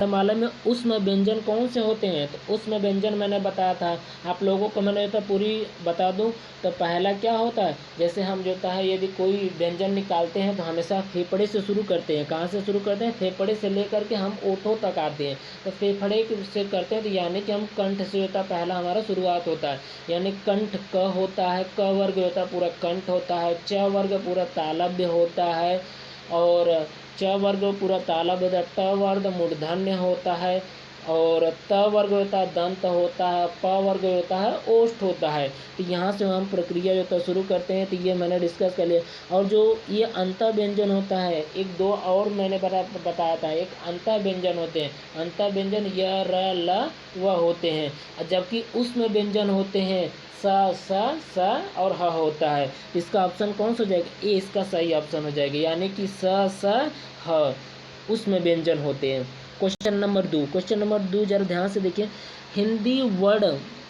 वर्णमाला में ऊष्म व्यंजन कौन से होते हैं? तो ऊष्म व्यंजन मैंने बताया था आप लोगों को, मैंने तो पूरी बता दूं तो पहला क्या होता है, जैसे हम जो है यदि कोई व्यंजन निकालते हैं तो हमेशा फेफड़े से शुरू करते हैं। कहाँ से शुरू करते हैं? फेफड़े से लेकर के हम ओठों तक आते हैं। तो फेफड़े से करते हैं तो यानी कि हम कंठ से होता है, पहला हमारा शुरुआत होता है। यानी कंठ क होता है, क वर्ग होता है पूरा कंठ होता है, च वर्ग पूरा तालव्य होता है, और च वर्ग पूरा तालव्य होता है, ट वर्ग मूर्धन्य होता है, और त वर्ग होता है दंत होता है, प वर्ग होता है ओष्ठ होता है। तो यहाँ से हम प्रक्रिया जो है शुरू करते हैं। तो ये मैंने डिस्कस कर लिया। और जो ये अंत व्यंजन होता है, एक दो और मैंने बताया था, एक अंत व्यंजन होते हैं। अंत व्यंजन य र ल व होते हैं, जबकि ऊष्म व्यंजन होते हैं स और ह होता है। इसका ऑप्शन कौन सा हो जाएगा? ए इसका सही ऑप्शन हो जाएगा, यानी कि स ह ऊष्म व्यंजन होते हैं। क्वेश्चन नंबर 2 जरा ध्यान से देखिए।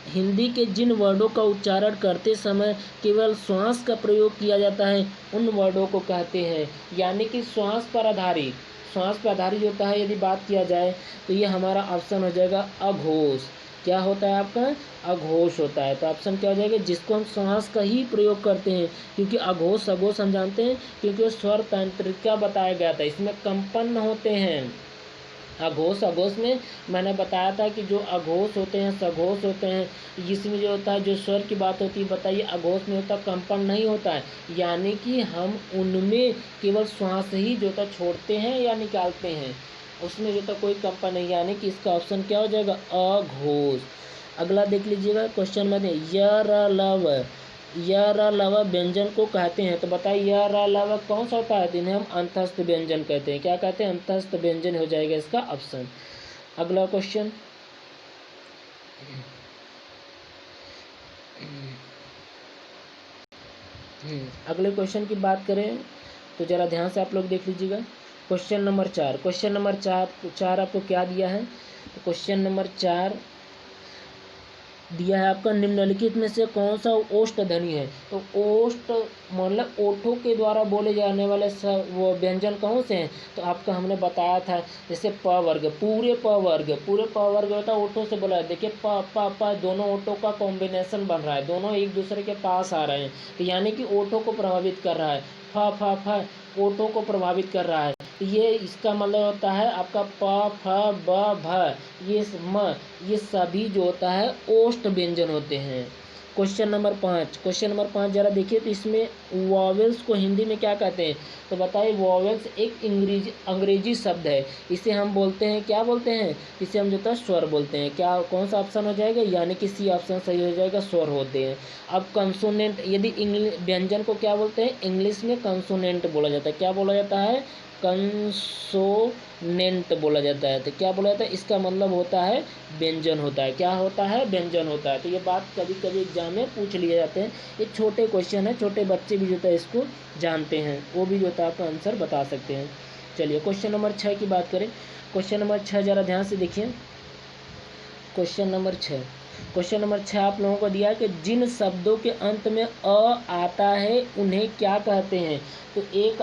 हिंदी के जिन वर्डों का उच्चारण करते समय केवल श्वास का प्रयोग किया जाता है उन वर्डों को कहते हैं, यानी कि श्वास पर आधारित होता है। यदि बात किया जाए तो ये हमारा ऑप्शन हो जाएगा अघोष। क्या होता है आपका? अघोष होता है। तो ऑप्शन क्या हो जाएगा? जिसको हम श्वास का ही प्रयोग करते हैं, क्योंकि अघोष हम जानते हैं क्योंकि स्वर तंत्रिका बताया गया था, इसमें कंपन होते हैं। अघोष में मैंने बताया था कि जो अघोष होते हैं सघोष होते हैं, इसमें जो होता है जो स्वर की बात होती है, बताइए अघोष में होता कंपन नहीं होता है, यानी कि हम उनमें केवल श्वास ही जो होता छोड़ते हैं या निकालते हैं, उसमें जो होता कोई कंपन नहीं, यानी कि इसका ऑप्शन क्या हो जाएगा? अघोष। अगला देख लीजिएगा क्वेश्चन में य र लव व्यंजन को कहते हैं। तो बताइए य र लव कौन सा होता है? तो इन्हें हम अंतस्थ व्यंजन कहते हैं। क्या कहते हैं? अंतस्थ व्यंजन हो जाएगा इसका ऑप्शन। अगला क्वेश्चन, अगले क्वेश्चन की बात करें तो जरा ध्यान से आप लोग देख लीजिएगा। क्वेश्चन नंबर 4 आपको क्या दिया है? तो क्वेश्चन नंबर 4 दिया है आपका, निम्नलिखित में से कौन सा ओष्ठ ध्वनि है? तो ओष्ठ मतलब ओठों के द्वारा बोले जाने वाले वो व्यंजन कौन से हैं? तो आपका हमने बताया था, जैसे प वर्ग, पूरे प वर्ग होता है ओठों से बोला है। देखिए प दोनों ओठों का कॉम्बिनेशन बन रहा है, दोनों एक दूसरे के पास आ रहे हैं, तो यानी कि ओठों को प्रभावित कर रहा है। फ ओठों को प्रभावित कर रहा है, ये इसका मतलब होता है आपका प फ ब भ, ये सभी जो होता है ओष्ठ व्यंजन होते हैं। क्वेश्चन नंबर 5 जरा देखिए, तो इसमें वॉवेल्स को हिंदी में क्या कहते हैं? तो बताइए वॉवेल्स एक अंग्रेजी शब्द है, इसे हम बोलते हैं, क्या बोलते हैं? इसे हम जो है स्वर बोलते हैं। क्या कौन सा ऑप्शन हो जाएगा? यानी कि सी ऑप्शन सही हो जाएगा, स्वर होते हैं। अब कंसोनेंट, यदि व्यंजन को क्या बोलते हैं? इंग्लिश में कंसोनेंट बोला जाता है। क्या बोला जाता है? कंसोनेंट बोला जाता है। तो क्या बोला जाता है? इसका मतलब होता है व्यंजन होता है। क्या होता है? व्यंजन होता है। तो ये बात कभी कभी एग्जाम में पूछ लिए जाते हैं। ये छोटे क्वेश्चन है, छोटे बच्चे भी जो है इसको जानते हैं, वो भी जो है आपका आंसर बता सकते हैं। चलिए क्वेश्चन नंबर 6 की बात करें। क्वेश्चन नंबर 6 जरा ध्यान से देखिए। क्वेश्चन नंबर 6 आप लोगों को दिया कि जिन शब्दों के अंत में अ आता है उन्हें क्या कहते हैं? तो एक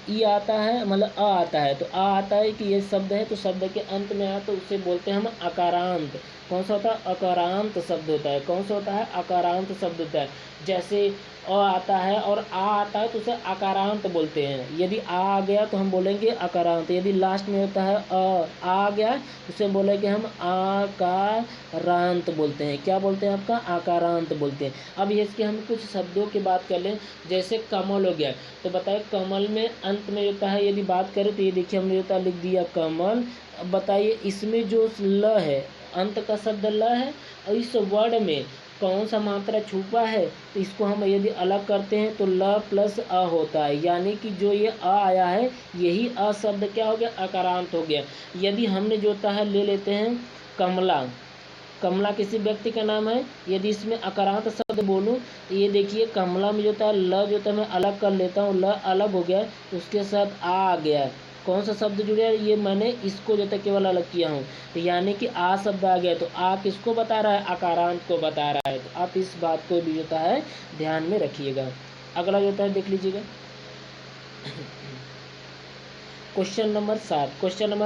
ई आता है, मतलब अ आता है, तो अ आता है कि ये शब्द है, तो शब्द के अंत में आया तो उसे बोलते हैं हम अकारांत। कौन सा होता है? अकारांत शब्द होता है। कौन सा होता है? अकारांत शब्द होता है। जैसे अ आता है और आ आता है तो उसे अकारांत बोलते हैं। यदि आ गया तो हम बोलेंगे अकारांत। यदि लास्ट में होता है आ गया तो उसे बोलेंगे हम आकारांत बोलते हैं। क्या बोलते हैं? आपका आकारांत बोलते हैं। अब इसके हम कुछ शब्दों की बात कर लें, जैसे कमल हो गया। तो बताइए कमल में अंत में होता है, यदि बात करें तो ये देखिए हमने होता लिख दिया कमल। अब बताइए इसमें जो ल है, अंत का शब्द ल है, और इस वर्ड में कौन सा मात्रा छुपा है? तो इसको हम यदि अलग करते हैं तो ल प्लस अ होता है, यानी कि जो ये अ आया है यही अ शब्द क्या हो गया? अकारांत हो गया। यदि हमने जो होता है ले लेते हैं कमला किसी व्यक्ति का नाम है, यदि इसमें अकारांत शब्द बोलूं तो ये देखिए कमला में जो होता है ल जो होता है मैं अलग कर लेता हूँ, ल अलग हो गया, उसके साथ आ गया। कौन सा शब्द जुड़ गया? ये मैंने इसको जो है केवल अलग किया हूँ, तो यानी कि आ शब्द आ गया। तो आ किसको बता रहा है? अकारांत को बता रहा है। तो आप इस बात को भी होता है ध्यान में रखिएगा। अगला जो होता है देख लीजिएगा। क्वेश्चन नंबर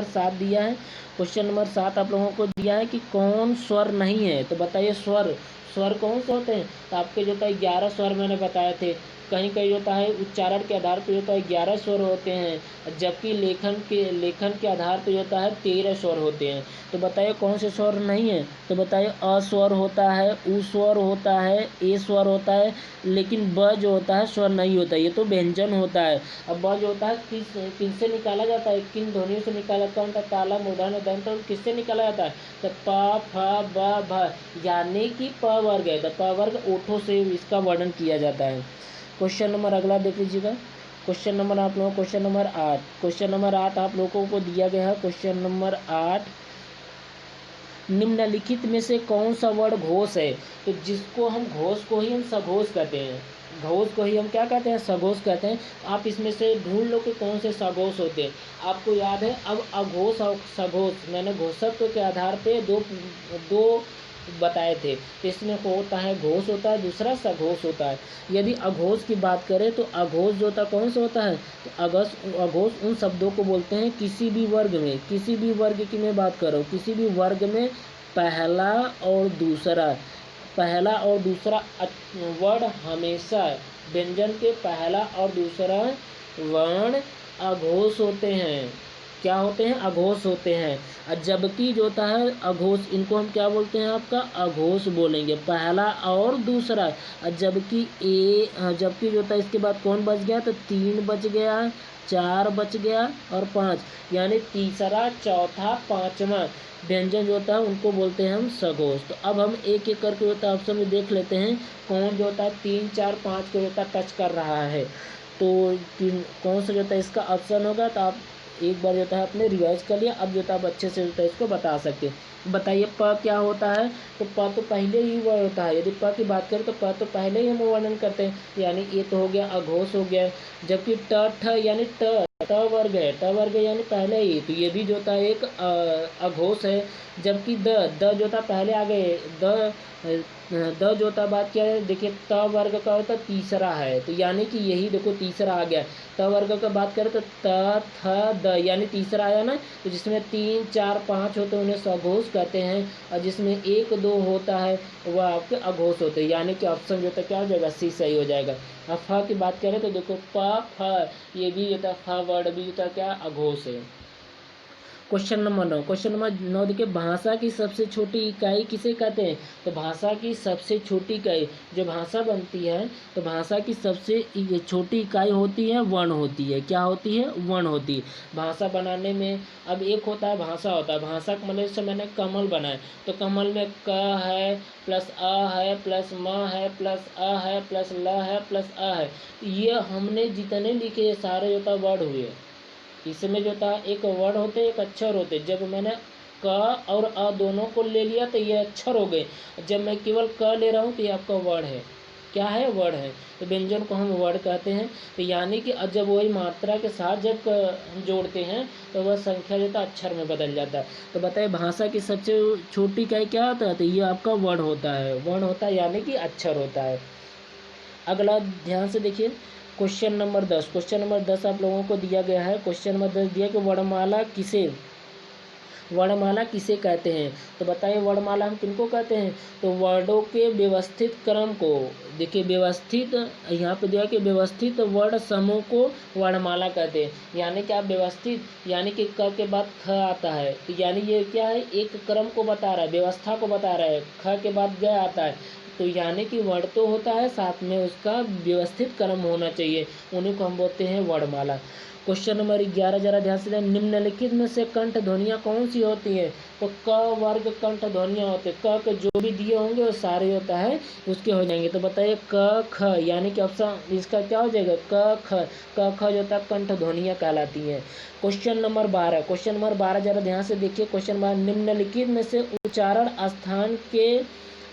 7 दिया है। क्वेश्चन नंबर 7 आप लोगों को दिया है कि कौन स्वर नहीं है, तो बताइए स्वर स्वर कौन से होते हैं। तो आपके जो था 11 स्वर मैंने बताए थे। कहीं कहीं होता है उच्चारण के आधार पर होता है 11 स्वर होते हैं, जबकि लेखन के आधार पर होता है 13 स्वर होते हैं। तो बताइए कौन से स्वर नहीं है। तो बताइए अ स्वर होता है, उ स्वर होता है, ए स्वर होता है, लेकिन ब जो होता है स्वर नहीं होता है, ये तो व्यंजन होता है। अब ब जो होता है किनसे निकाला जाता है, किन ध्वनियों से निकाला जाता है, उनका ताला मूर्धन्य दंत किससे निकाला जाता है। तो प फ ब भ, यानी कि प वर्ग है। तो प वर्ग ओठों से इसका वर्णन किया जाता है। क्वेश्चन नंबर अगला देख लीजिएगा। क्वेश्चन नंबर आप लोगों को क्वेश्चन नंबर 8 आप लोगों को दिया गया है। क्वेश्चन नंबर 8, निम्नलिखित में से कौन सा वर्ण घोष है। तो जिसको हम घोष को ही हम सघोष कहते हैं, घोष को ही हम क्या कहते हैं, सघोष कहते हैं। आप इसमें से ढूंढ लो कि कौन से सघोष होते हैं। आपको याद है अब अघोष और सघोष मैंने घोषत्व के आधार पे दो बताए थे। तो इसमें होता है घोष होता है, दूसरा सघोष होता है। यदि अघोष की बात करें तो अघोष जो होता है कौन सा होता है। तो अघोष उन शब्दों को बोलते हैं किसी भी वर्ग में, किसी भी वर्ग की मैं बात कर रहा हूँ, किसी भी वर्ग में पहला और दूसरा वर्ण हमेशा व्यंजन के पहला और दूसरा वर्ण अघोष होते हैं। क्या होते हैं, अघोष होते हैं। और जबकि जो होता है अघोष, इनको हम क्या बोलते हैं, आपका अघोष बोलेंगे, पहला और दूसरा। और जबकि जो होता है इसके बाद कौन बच गया, तो 3 बच गया, 4 बच गया और 5, यानी तीसरा, चौथा, पांचवा व्यंजन जो होता है उनको बोलते हैं हम सघोष। तो अब हम एक एक करके होता है ऑप्शन में देख लेते हैं कौन जो होता है 3, 4, 5 को होता है टच कर रहा है। तो कौन सा जो होता है इसका ऑप्शन होगा। तो आप एक बार जो होता है आपने रिवाइज कर लिया, अब जो होता है आप अच्छे से जो होता है इसको बता सकते हैं। बताइए प क्या होता है। तो प तो पहले ही वह होता है। यदि प की बात करें तो प तो पहले ही हम वर्णन करते हैं, यानी ये तो हो गया अघोष हो गया। जबकि ट ठ यानी ट वर्ग है, ट वर्ग यानी पहले ही, तो ये भी जो होता है एक अघोष है। जबकि द जो था पहले आ गए, द जो होता बात क्या है, देखिए त वर्ग का होता तीसरा है, तो यानी कि यही देखो तीसरा आ गया। त वर्ग का बात करें तो त थ द यानी तीसरा आया ना। तो जिसमें 3, 4, 5 होते हैं उन्हें सघोष कहते हैं, और जिसमें 1, 2 होता है वह आपके अघोष होते हैं, यानी कि ऑप्शन जो होता है क्या हो जाएगा, सी सही हो जाएगा। अब फ की बात करें तो देखो प फ, ये भी होता है फ वर्ड भी होता है क्या, अघोष है। क्वेश्चन नंबर 9 देखिए, भाषा की सबसे छोटी इकाई किसे कहते हैं। तो भाषा की सबसे छोटी इकाई, जो भाषा बनती है तो भाषा की सबसे छोटी इकाई होती है वर्ण होती है। क्या होती है, वर्ण होती है। भाषा बनाने में अब एक होता है भाषा होता है, भाषा का मतलब जैसे मैंने कमल बनाए, तो कमल में क है प्लस अ है प्लस म है प्लस अ है प्लस ल है प्लस अ है। ये हमने जितने लिखे ये सारे होता वर्ड हुए। इसमें जो था एक वर्ड होते एक अक्षर होते। जब मैंने क और अ दोनों को ले लिया तो ये अक्षर हो गए। जब मैं केवल क ले रहा हूँ तो ये आपका वर्ड है। क्या है, वर्ड है। तो व्यंजन को हम वर्ड कहते हैं। तो यानी कि जब वही मात्रा के साथ जब हम जोड़ते हैं तो वह संख्या जो था अक्षर में बदल जाता है। तो बताइए भाषा की सबसे छोटी इकाई क्या होता है। तो ये आपका वर्ड होता है, वर्ण होता है यानी कि अक्षर होता है। अगला ध्यान से देखिए, क्वेश्चन नंबर 10 आप लोगों को दिया गया है। क्वेश्चन नंबर 10 दिया कि वर्णमाला किसे कहते हैं। तो बताइए वर्णमाला हम किनको कहते हैं। तो वर्डों के व्यवस्थित क्रम को, देखिए व्यवस्थित, यहाँ पे दिया कि व्यवस्थित वर्ण समूह को वर्णमाला कहते हैं। यानी कि आप व्यवस्थित, यानी कि क के बाद ख आता है, तो यानी ये क्या है, एक क्रम को बता रहा है, व्यवस्था को बता रहा है। ख के बाद ग आता है, तो यानी कि वर्ण तो होता है, साथ में उसका व्यवस्थित क्रम होना चाहिए, उन्हीं को हम बोलते हैं वर्णमाला। क्वेश्चन नंबर 11 जरा ध्यान से, निम्नलिखित में से कंठ ध्वनियाँ कौन सी होती हैं। तो क वर्ग कंठ ध्वनियाँ होते हैं। क के जो भी दिए होंगे वो सारे होता है उसके हो जाएंगे। तो बताइए क ख, यानी कि ऑप्शन इसका क्या हो जाएगा, क ख जो होता है कंठ ध्वनियाँ कहलाती हैं। क्वेश्चन नंबर 12 जरा ध्यान से देखिए। क्वेश्चन 12, निम्नलिखित में से उच्चारण स्थान के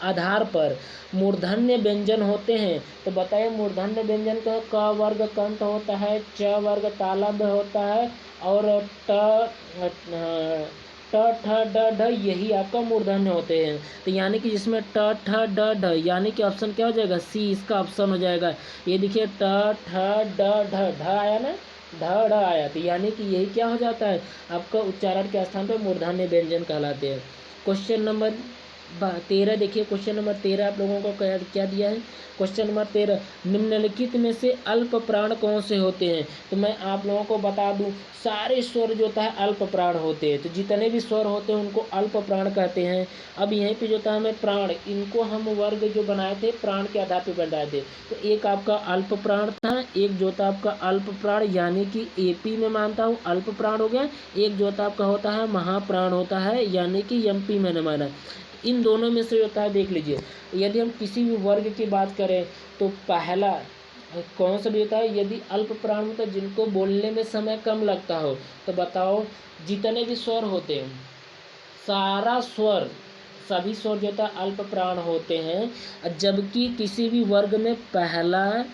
आधार पर मूर्धन्य व्यंजन होते हैं। तो बताइए मूर्धन्य व्यंजन का क वर्ग कंठ होता है, च वर्ग तालव्य होता है, और ट ठ ड ढ यही आपका मूर्धन्य होते हैं। तो यानी कि जिसमें ट ठ ड ढ, यानी कि ऑप्शन क्या हो जाएगा, सी इसका ऑप्शन हो जाएगा। ये देखिए ट ठ ड ढ, ढ आया ना, ध ड़ आया, तो यानी कि यही क्या हो जाता है, आपका उच्चारण के स्थान पर मूर्धन्य व्यंजन कहलाते हैं। क्वेश्चन नंबर 13 देखिए, क्वेश्चन नंबर 13 आप लोगों को क्या दिया है। क्वेश्चन नंबर 13, निम्नलिखित में से अल्प प्राण कौन से होते हैं। तो मैं आप लोगों को बता दूं, सारे स्वर जो होता है अल्प प्राण होते हैं, तो जितने भी स्वर होते हैं उनको अल्प प्राण कहते हैं। अब यहीं पे जो था हमें प्राण, इनको हम वर्ग जो बनाए थे प्राण के आधार पर बनाए थे, तो एक आपका अल्प प्राण था, एक जो था आपका अल्प प्राण यानी कि एपी में मानता हूँ अल्प प्राण हो गया, एक जो था आपका होता है महाप्राण होता है यानी कि एमपी मैंने माना। इन दोनों में से होता है, देख लीजिए, यदि हम किसी भी वर्ग की बात करें तो पहला कौन सा भी होता है, यदि अल्प प्राण होता है जिनको बोलने में समय कम लगता हो, तो बताओ जितने भी स्वर होते हैं सारा स्वर, सभी स्वर जो होता है अल्प प्राण होते हैं, जबकि किसी भी वर्ग में पहला,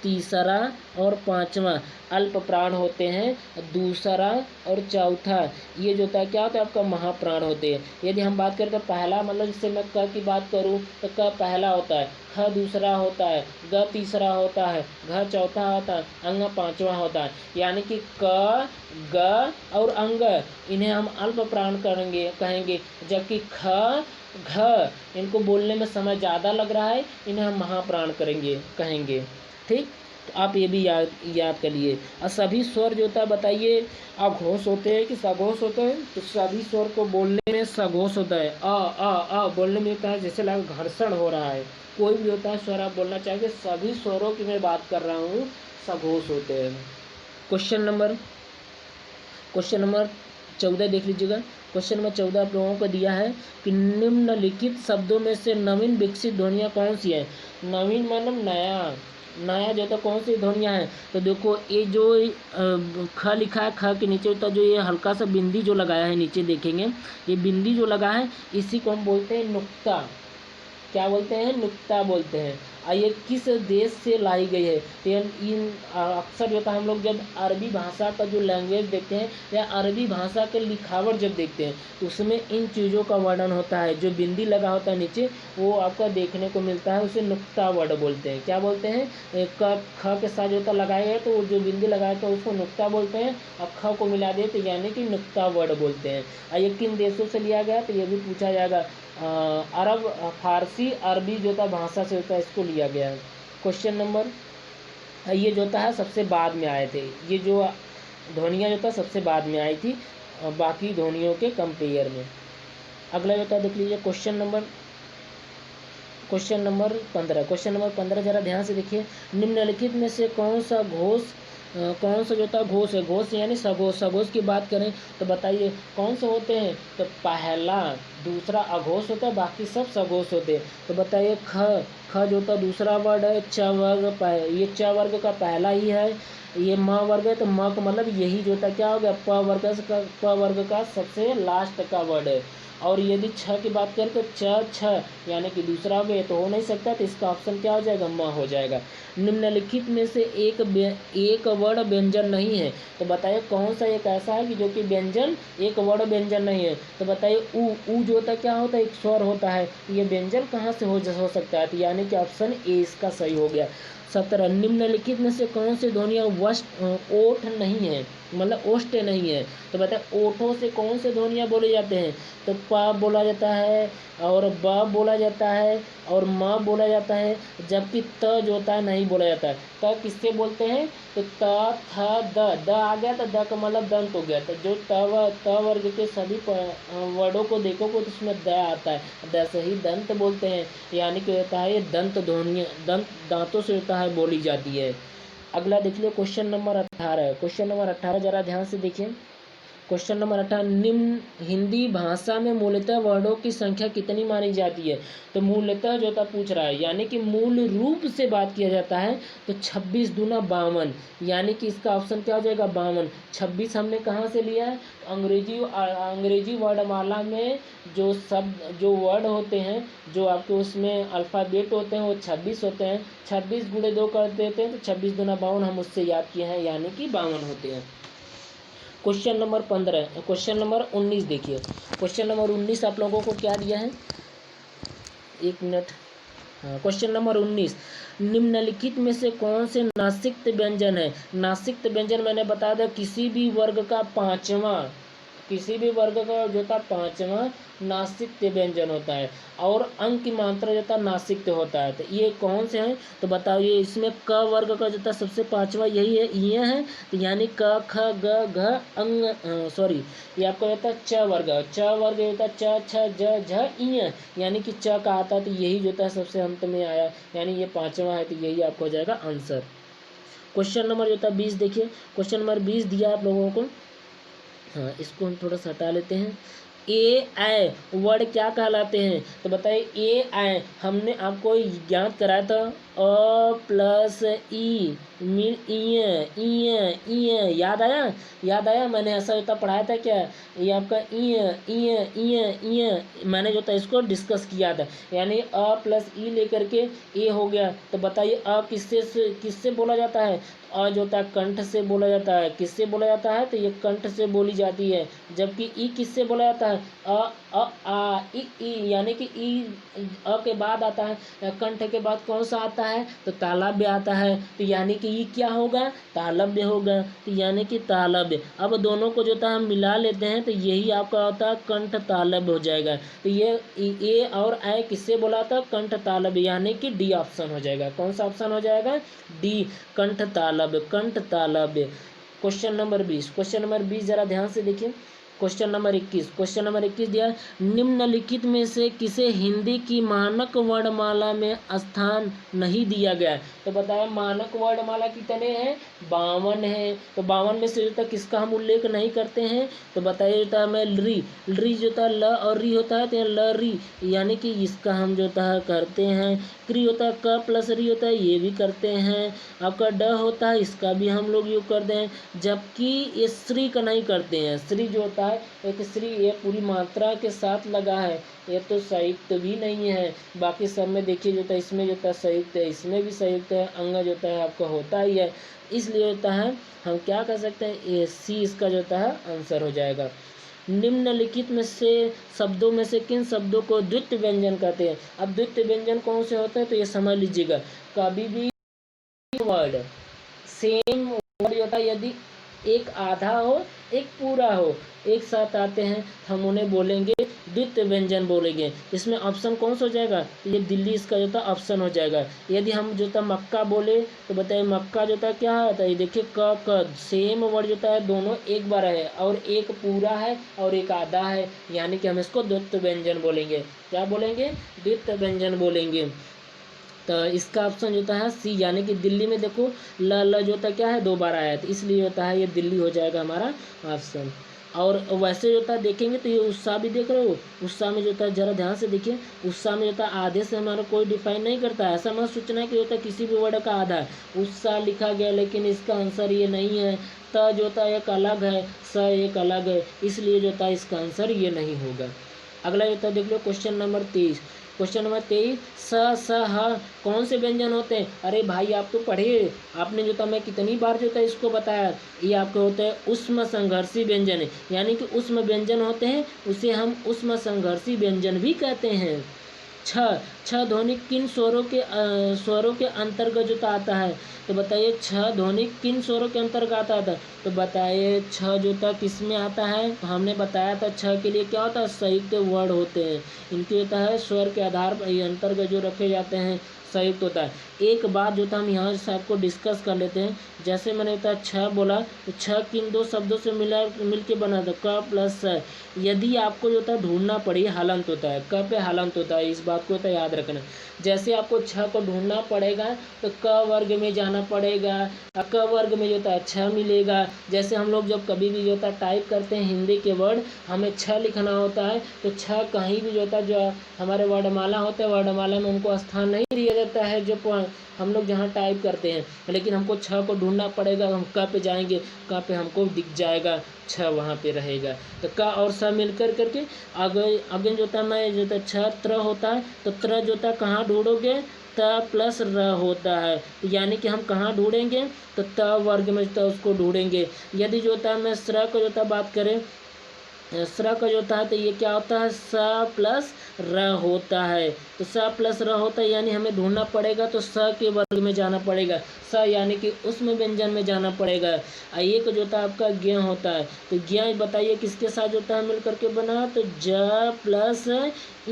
तीसरा और पांचवा अल्प प्राण होते हैं, दूसरा और चौथा ये जो होता है क्या होता है आपका महाप्राण होते हैं। यदि हम बात करें तो पहला मतलब जिससे मैं क की बात करूं तो क पहला होता है, ख दूसरा होता है, ग तीसरा होता है, घ चौथा होता है, अंग पांचवा होता है, यानी कि क, ग और अंग इन्हें हम अल्प प्राण कहेंगे, जबकि ख, घ इनको बोलने में समय ज़्यादा लग रहा है, इन्हें हम महाप्राण कहेंगे। ठीक, तो आप ये भी याद कर लिए। और सभी स्वर जो होता है बताइए अघोष होते हैं कि सघोष होते हैं, तो सभी स्वर को बोलने में सघोष होता है। अ बोलने में होता है जैसे लगा घर्षण हो रहा है, कोई भी होता है स्वर आप बोलना चाहिए, सभी स्वरों की मैं बात कर रहा हूँ सघोष होते हैं। क्वेश्चन नंबर 14 देख लीजिएगा। क्वेश्चन नंबर 14 आप लोगों को दिया है कि निम्नलिखित शब्दों में से नवीन विकसित ध्वनियाँ कौन सी है। नवीन मतलब नया जो तो कौन सी ध्वनियाँ हैं, तो देखो ये जो ख लिखा है, ख के नीचे तो जो ये हल्का सा बिंदी जो लगाया है नीचे देखेंगे, ये बिंदी जो लगा है इसी को हम बोलते हैं नुक्ता। क्या बोलते हैं, नुक्ता बोलते हैं। और ये किस देश से लाई गई है, तो इन अक्सर जो है हम लोग जब अरबी भाषा का जो लैंग्वेज देखते हैं या अरबी भाषा के लिखावट जब देखते हैं तो उसमें इन चीज़ों का वर्णन होता है, जो बिंदी लगा होता है नीचे वो आपका देखने को मिलता है, उसे नुक्ता वर्ड बोलते हैं। क्या बोलते हैं, ख के साथ जो होता लगाया गया तो जो बिंदी लगाया था उसको नुक्ता बोलते हैं, और ख को मिला दिए तो यानी कि नुक्ता वर्ड बोलते हैं। और ये किन देशों से लिया गया, तो ये भी पूछा जाएगा। अरब, फारसी, अरबी जो था भाषा से होता है, इसको लिया गया है। क्वेश्चन नंबर, ये जो था सबसे बाद में आए थे, ये जो ध्वनियाँ जो था सबसे बाद में आई थी बाकी ध्वनियों के कंपेयर में। अगला जो था देख लीजिए क्वेश्चन नंबर 15। क्वेश्चन नंबर 15 जरा ध्यान से देखिए, निम्नलिखित में से कौन सा जो था घोष है। घोष यानी सघोष। सघोष की बात करें तो बताइए कौन से होते हैं, तो पहला दूसरा अघोष होता है, बाकी सब सघोष होते हैं। तो बताइए ख जो था दूसरा वर्ड है, च वर्ग ये च वर्ग का पहला ही है, ये म वर्ग है, तो म का मतलब यही जो था क्या हो गया, प वर्ग का सबसे लास्ट का वर्ड है। और यदि छ की बात करें तो छ यानी कि दूसरा हो गया, तो हो नहीं सकता, तो इसका ऑप्शन क्या हो जाएगा, म हो जाएगा। निम्नलिखित में से एक वर्ण व्यंजन नहीं है, तो बताइए कौन सा एक ऐसा है कि जो कि व्यंजन, एक वर्ण व्यंजन नहीं है। तो बताइए उ जो होता क्या होता है, एक स्वर होता है, ये व्यंजन कहाँ से हो सकता है, तो यानी कि ऑप्शन ए इसका सही हो गया। 17, निम्नलिखित में से कौन सी ध्वनियाँ ओठ नहीं है, मतलब ओष्ठ नहीं है। तो बताए ओठों से कौन से ध्वनियाँ बोले जाते हैं, तो प बोला जाता है और ब बोला जाता है और म बोला जाता है, जबकि त जो होता है नहीं बोला जाता है। त किससे बोलते हैं, तो त थ द आ गया, तो द का मतलब दंत हो गया। तो जो त वर्ग के सभी वर्डों को देखोगे तो उसमें द आता है, द से ही दंत बोलते हैं, यानी कि होता है ये दंत ध्वनियाँ, दांतों से होता है बोली जाती है। अगला देख लो क्वेश्चन नंबर 18। क्वेश्चन नंबर 18 जरा ध्यान से देखिए। क्वेश्चन नंबर 18, निम्न हिंदी भाषा में मूलतः वर्णों की संख्या कितनी मानी जाती है। तो मूलतः जो था पूछ रहा है, यानी कि मूल रूप से बात किया जाता है तो 26 दूना 52, यानी कि इसका ऑप्शन क्या हो जाएगा, 52। 26 हमने कहाँ से लिया है, अंग्रेजी वर्णमाला में जो वर्ड होते हैं, जो आपके उसमें अल्फ़ाबेट होते हैं वो 26 होते हैं। 26 गुणे 2 कर देते हैं तो 26 दूना 52 हम उससे याद किए हैं, यानी कि 52 होते हैं। क्वेश्चन नंबर 15, क्वेश्चन नंबर 19 देखिए। क्वेश्चन नंबर 19 आप लोगों को क्या दिया है, एक मिनट, क्वेश्चन नंबर 19, निम्नलिखित में से कौन से नासिक्त व्यंजन है? नासिक्त व्यंजन मैंने बताया था किसी भी वर्ग का जो था पांचवा नासिक्त व्यंजन होता है, और अंक की मात्रा जो था नासिक्त होता है। तो ये कौन से हैं तो बताओ, ये इसमें क वर्ग का जो था सबसे पांचवा यही है, ये है। तो यानी क ख ग घ अंग सॉरी ये आपका होता है च वर्ग होता है च छ ज झ इ, यानी कि च का आता है, तो यही जो था सबसे अंत में आया, यानी ये पांचवा है, तो यही आपको हो जाएगा आंसर। क्वेश्चन नंबर जो था 20 देखिए, क्वेश्चन नंबर 20 दिया आप लोगों को। हाँ, इसको हम थोड़ा सा हटा लेते हैं। ए ऐ वर्ड क्या कहलाते हैं? तो बताइए ए ऐ हमने आपको ज्ञात कराया था, अ प्लस ई मीन याद आया मैंने ऐसा होता पढ़ाया था क्या? ये आपका मैंने जो था इसको डिस्कस किया था, यानी अ प्लस ई लेकर के ए हो गया। तो बताइए अ किससे बोला जाता है? अ जो होता है कंठ से बोला जाता है। किससे बोला जाता है? तो ये कंठ से बोली जाती है। जबकि ई किससे बोला जाता है? आ ई, यानी कि ई अ के बाद आता है, कंठ के बाद कौन सा आता है? तो तालव्य आता है। तो यानी कि ई क्या होगा? तालव्य होगा। तो यानी कि तालव्य। अब दोनों को जो था हम मिला लेते हैं, तो यही आपका होता है कंठ तालव्य हो जाएगा। तो ये ए और ऐ किससे बोला था? कंठ तालव्य, यानी कि डी ऑप्शन हो जाएगा। कौन सा ऑप्शन हो जाएगा? डी, कंठ तालव्य। क्वेश्चन नंबर 20 जरा ध्यान से देखिए। क्वेश्चन नंबर 21 दिया, निम्नलिखित में से किसे हिंदी की मानक वर्णमाला में स्थान नहीं दिया गया? तो बताया मानक वर्णमाला कितने हैं? 52 है। तो 52 में से जो था किसका हम उल्लेख नहीं करते हैं? तो बताइए जो था मैं री जो था ल और री होता है, तो ल री, यानी कि इसका हम जो था करते हैं। क्री होता है क प्लस री होता है, ये भी करते हैं। आपका ड होता है, इसका भी हम लोग यूज करते हैं। जबकि ये श्री का नहीं करते हैं। श्री जो होता है एक श्री, ये पूरी मात्रा के साथ लगा है, ये तो संयुक्त भी नहीं है। बाकी सब में देखिए जो था इसमें जो था संयुक्त है, इसमें भी संयुक्त है, अंग जो है आपका होता ही है। इसलिए होता है हम क्या कर सकते हैं, ये सी इसका जो है आंसर हो जाएगा। निम्नलिखित में से शब्दों में से किन शब्दों को द्वित्व व्यंजन कहते हैं? अब द्वित्व व्यंजन कौन से होते हैं? तो ये समझ लीजिएगा, कभी भी वर्ड सेम वर्ड होता है, यदि एक आधा हो एक पूरा हो, एक साथ आते हैं, हम उन्हें बोलेंगे द्वित्व व्यंजन बोलेंगे। इसमें ऑप्शन कौन सा हो जाएगा? तो ये दिल्ली इसका जो था ऑप्शन हो जाएगा। यदि हम जो था मक्का बोले, तो बताइए मक्का जो था क्या है? ये देखिए क सेम वर्ड जो है दोनों एक बार है, और एक पूरा है और एक आधा है, यानी कि हम इसको द्वित्व व्यंजन बोलेंगे। क्या बोलेंगे? द्वित्व व्यंजन बोलेंगे। तो इसका ऑप्शन जो है सी, यानी कि दिल्ली में देखो ल जो होता क्या है 2 बार आया है, तो इसलिए होता है ये दिल्ली हो जाएगा हमारा ऑप्शन। और वैसे जो होता देखेंगे तो ये उत्साह भी देख रहे हो, उत्साह में जो होता है जरा ध्यान से देखिए, उत्साह में जो होता है आधे से हमारा कोई डिफाइन नहीं करता है। ऐसा मत सोचना है कि होता है किसी भी वर्ड का आधा है, उत्साह लिखा गया, लेकिन इसका आंसर ये नहीं है। त जो होता है एक अलग है, स एक अलग है, इसलिए जो होता है इसका आंसर ये नहीं होगा। अगला जो होता है देख लो क्वेश्चन नंबर 23। क्वेश्चन नंबर 23, स ह कौन से व्यंजन होते हैं? अरे भाई आप तो पढ़े, आपने जो था मैं कितनी बार जो था इसको बताया। ये आपके होते हैं उष्म संघर्षी व्यंजन है, यानी कि उष्म व्यंजन होते हैं, उसे हम उष्म संघर्षी व्यंजन भी कहते हैं। छ ध्वनि किन स्वरों के अंतर्गत जो आता है? तो बताइए छ ध्वनि किन स्वरों के अंतर्गत आता था? तो बताइए छ जो था किस में आता है? तो हमने बताया था छ के लिए क्या होता है? संयुक्त वर्ड होते हैं, इनके होता है स्वर के आधार पर अंतर्गत जो रखे जाते हैं संयुक्त होता है। एक बात जो था हम यहाँ से आपको डिस्कस कर लेते हैं। जैसे मैंने होता छ बोला, तो छ किन दो शब्दों से मिल के बना था? क प्लस स। यदि आपको जो था ढूंढना पड़े, हलंत होता है, क पे हलंत होता है, इस बात को तो याद रखना। जैसे आपको छ को ढूंढना पड़ेगा तो क वर्ग में जाना पड़ेगा, क वर्ग में जो था छ मिलेगा। जैसे हम लोग जब कभी भी जो था टाइप करते हैं हिंदी के वर्ड, हमें छ लिखना होता है, तो छ कहीं भी जो था जो हमारे वर्णमाला होता है, वर्णमाला में उनको स्थान नहीं दिया जाता है जो हम लोग जहाँ टाइप करते हैं, लेकिन हमको छ को ढूंढना पड़ेगा। हम क पे जाएंगे, क पे हमको दिख जाएगा, छ वहाँ पे रहेगा। तो क और स मिलकर करके अगेन जो था मैं जो था छ त्र होता है, तो त्र जो था कहाँ ढूंढोगे? त प्लस र होता है, यानी कि हम कहाँ ढूंढेंगे? तो त वर्ग में तो उसको ढूंढेंगे। यदि जो था मैं स्र को जो था बात करें, स्र का जो होता है तो ये क्या होता है, स प्लस र होता है। तो स प्लस र होता है, यानी हमें ढूंढना पड़ेगा तो स के वर्ग में जाना पड़ेगा, स यानी कि उसमें व्यंजन में जाना पड़ेगा। एक जो होता है आपका ज्ञ होता है, तो ज्ञ बताइए किसके साथ जो होता है मिल करके बना, तो ज प्लस इ,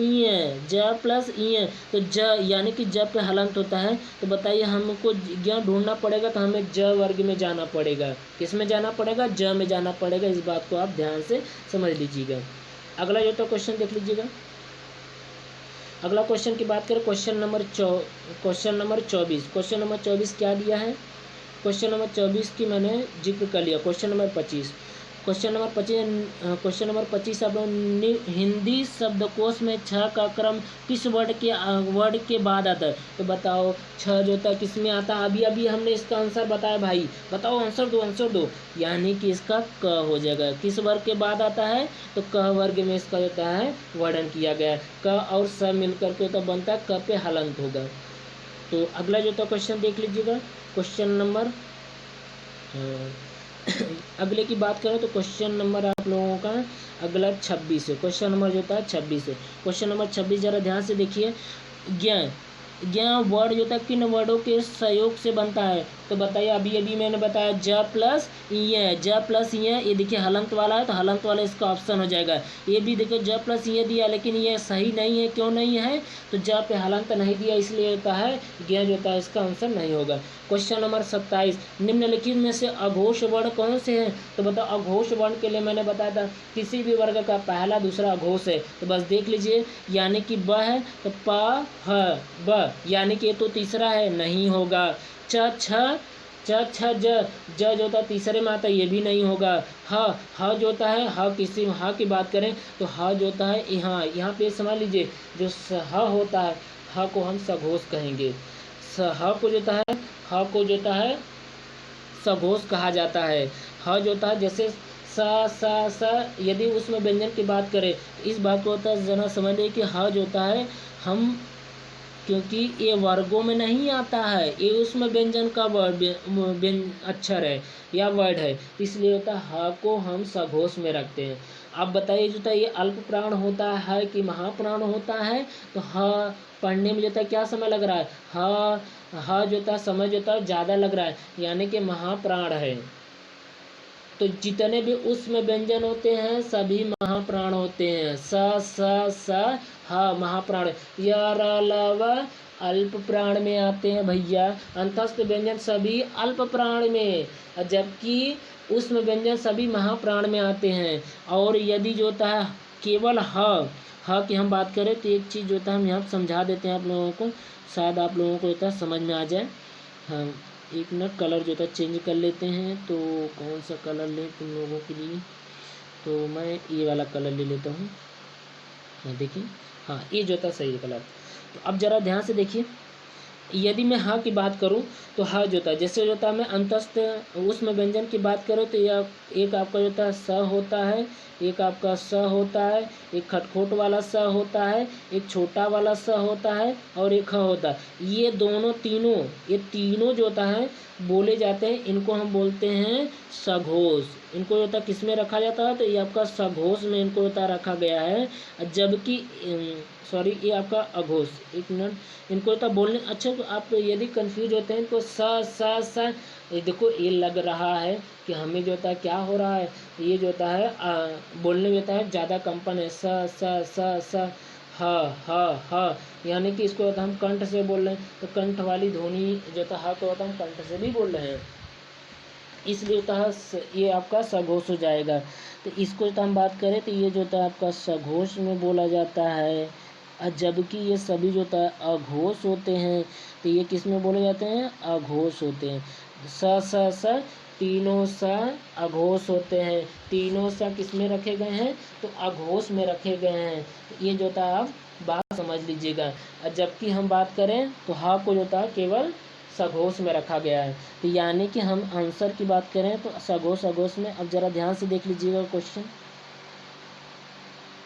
ज प्लस इ। तो ज यानी कि ज पे हलंत होता है, तो बताइए हमको ज्ञ ढूंढना पड़ेगा तो हमें ज वर्ग में जाना पड़ेगा। किस में जाना पड़ेगा, ज में जाना पड़ेगा। इस बात को आप ध्यान से समझ लीजिएगा। अगला जो तो क्वेश्चन देख लीजिएगा। अगला क्वेश्चन की बात करें, क्वेश्चन नंबर 24। क्वेश्चन नंबर 24 क्या दिया है, क्वेश्चन नंबर 24 की मैंने जिक्र कर लिया। क्वेश्चन नंबर 25, क्वेश्चन नंबर 25 अब हिंदी शब्दकोश में छ का क्रम किस वर्ड के बाद आता है। तो बताओ छ जो था किस में आता है, अभी अभी हमने इसका आंसर बताया भाई, बताओ आंसर दो। यानी कि इसका क हो जाएगा। किस वर्ग के बाद आता है, तो क वर्ग में इसका होता है वर्णन किया गया है। क और स मिलकर के तो बनता है क पे हलंत होगा। तो अगला जो था क्वेश्चन देख लीजिएगा। क्वेश्चन नंबर अगले की बात करें तो क्वेश्चन नंबर आप लोगों का अगला 26 है। क्वेश्चन नंबर जो था 26 है। क्वेश्चन नंबर 26 जरा ध्यान से देखिए। ज्ञ वर्ड जो था किन वर्डों के सहयोग से बनता है। तो बताइए, अभी अभी मैंने बताया ज प्लस ये देखिए हलंत वाला है, तो हलंत वाला इसका ऑप्शन हो जाएगा। ये भी देखो ज प्लस ये दिया, लेकिन ये सही नहीं है। क्यों नहीं है, तो ज पे हलंत नहीं दिया, इसलिए होता है ज्ञ जो होता है इसका आंसर नहीं होगा। क्वेश्चन नंबर 27, निम्नलिखित में से अघोष वर्ण कौन से हैं। तो बताओ अघोष वर्ण के लिए मैंने बताया था किसी भी वर्ग का पहला दूसरा अघोष है। तो बस देख लीजिए, यानी कि ब है तो प ह ब, यानी कि ये तो तीसरा है, नहीं होगा। च छ ज जो होता है तीसरे में आता है, ये भी नहीं होगा। ह जो होता है, ह की बात करें तो ह जो होता है यहाँ पे समझ लीजिए, जो ह होता है, ह को हम सघोष कहेंगे। ह को जो होता है सघोष कहा जाता है। ह जो होता है जैसे स यदि उसमें व्यंजन की बात करें, इस बात को होता है जना समझ लीजिए कि ह जो होता है हम, क्योंकि ये वर्गों में नहीं आता है, ये उसमें व्यंजन का अक्षर है या वर्ड है, इसलिए होता है ह को हम सघोष में रखते हैं। अब बताइए जो होता है ये अल्प प्राण होता है कि महाप्राण होता है। तो ह पढ़ने में जो होता है क्या समय लग रहा है, ह जो होता है समय जो होता है ज़्यादा लग रहा है, यानी कि महाप्राण है। तो जितने भी उसमें व्यंजन होते हैं सभी महाप्राण होते हैं। स महाप्राण। अल्प प्राण में आते हैं भैया। अंतस्थ व्यंजन सभी अल्प प्राण में, जबकि उसमें व्यंजन सभी महाप्राण में आते हैं। और यदि जो होता है केवल ह की हम बात करें तो एक चीज़ जो होता है हम यहाँ समझा देते हैं आप लोगों को, शायद आप लोगों को होता है समझ में आ जाए। हाँ, एक मिनट, कलर जो था चेंज कर लेते हैं। तो कौन सा कलर लें तुम लोगों के लिए, तो मैं ये वाला कलर ले लेता हूँ। हाँ देखिए, हाँ ये जो था सही है कलर। तो अब ज़रा ध्यान से देखिए, यदि मैं ह की बात करूं तो ह जो था जैसे जो था मैं अंतस्थ उसमें व्यंजन की बात करूं तो यह एक आपका जो था स होता है, एक आपका स होता है, एक खटखोट वाला स होता है, एक छोटा वाला स होता है और एक ह होता है। ये तीनों जो होता है बोले जाते हैं, इनको हम बोलते हैं सघोष। इनको जो होता है किस में रखा जाता है, तो ये आपका सघोष में इनको होता रखा गया है। जबकि सॉरी ये आपका अघोष, एक मिनट, इनको होता बोलने, अच्छा तो आप यदि कंफ्यूज होते हैं इनको स ये देखो ये लग रहा है कि हमें जो होता है क्या हो रहा है, ये जो होता है बोलने में होता है ज़्यादा कंपन है। स ह यानी कि इसको होता हम कंठ से बोल रहे हैं, तो कंठ वाली ध्वनि जो होता है तो होता हम कंठ से भी बोल रहे हैं, इसलिए होता है ये आपका सघोष हो जाएगा। तो इसको तो हम बात करें तो ये जो होता है आपका सघोष में बोला जाता है, जबकि ये सभी जो होता है अघोष होते हैं। तो ये किस में बोले जाते हैं, अघोष होते हैं। स तीनों स अघोष होते हैं। तीनों स किस में रखे गए हैं, तो अघोष में रखे गए हैं। तो ये जो होता है आप बात समझ लीजिएगा। जबकि हम बात करें तो हा को जो होता है केवल सघोष में रखा गया है। तो यानी कि हम आंसर की बात करें तो सघोष में। अब ज़रा ध्यान से देख लीजिएगा क्वेश्चन।